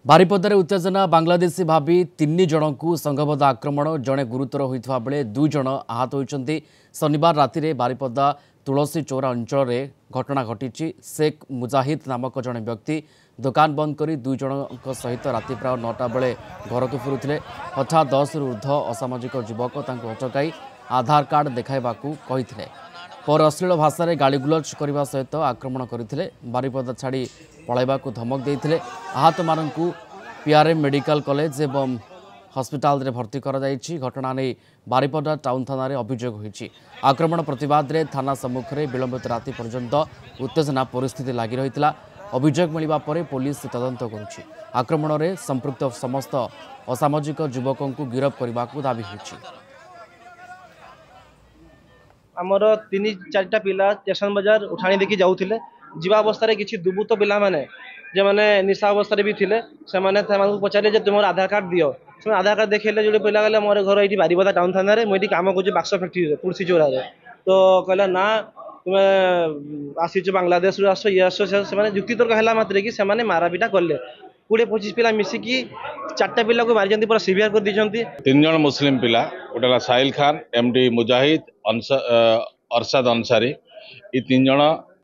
बारिपदारे उत्तेजना बांग्लादेशी भावी 3 जन को संघबद्ध आक्रमण जड़े गुरुतर होता बेले 2 जन आहत होती। शनिवार राति में बारिपदा तुलसी चौरा अंचल घटना घटी। शेख मुजाहिद नामक जड़े व्यक्ति दुकान बंद कर 2 जन सहित राति प्राय 9टा बेले घर को फेरुले। हठात 10 रु ऊर्ध्व असामाजिक युवक अटकाई आधार कार्ड देखाइबाकू कहिथिले। पर अश्लील भाषा गाड़ीगुलज करने सहित आक्रमण करते। बारिपदा छाड़ी पलैबाकू धमक देते। आहत मानू पीआरएम मेडिकल कॉलेज एवं हॉस्पिटल रे भर्ती करा जायछि। घटना नहीं बारिपदा टाउन थाना अभियोग होइछि। आक्रमण प्रतिवाद रे थाना सम्मुख में विलंबित राति पर्यंत उत्तेजना परिस्थिति लगी रही। अभियोग मिलवा पर पुलिस तदंत करुछि। आक्रमण में संपृक्त समस्त असामाजिक युवकों को गिरफ्त करने को दाबी होइछि। आमर 3-4टा पिला स्टेशन बाजार उठाणी देखी जाऊले। जीवा अवस्था किसी दुर्बृत्त पिला माने जे माने निशा अवस्था भी थिले से माने पचारे जे तुम आधार कार्ड दियो। से आधार कार्ड देखेले जो पिला गले मोर घर ये बारिपदा टाउन थाना रे मुझे काम कर बाक्स फैक्ट्री तुलसी चौरा रे। तो कहला ना तुम आसीच बांग्लादेश आस ये आस से जुक्ति तर्क है मात्र कि से मारापिटा कले 20-25 पिला मिसिकी 4टा पिला को मारी पूरा सीवियर कर दी। 3 जन मुस्लिम पिला गोटे साहिल खान एमडी मुजाहिद अरसाद अंसारी ये 3 जन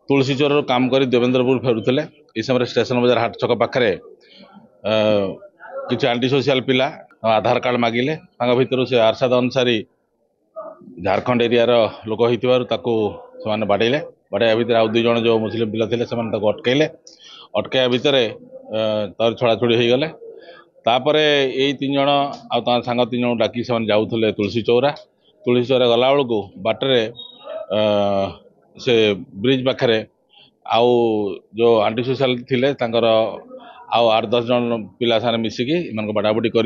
तुलसी चौर काम कर देवेंद्रपुर फेरुले। इस समय स्टेशन बाजार हाट छक पाखे किसी आंटी सोशल पिला आधार कार्ड मागिले। भर से अरसाद अंसारी झारखंड एरिया लोक होने बाड़े बाड़ा भितर आउ 2 जन जो मुस्लिम पिला थे अटकैले। अटकैया भितर तार छड़ाछड़ी हो गले। तापर यही 3 जन सांग 3 जन डाकी से जाऊे तुलसी चौरा गला बेलू बाटरे से ब्रिज पाखे आउ जो आंटी सोशल थिले आउ 8-10 जन पिला सारे मिसिकी बाड़ाबुड़ी कर।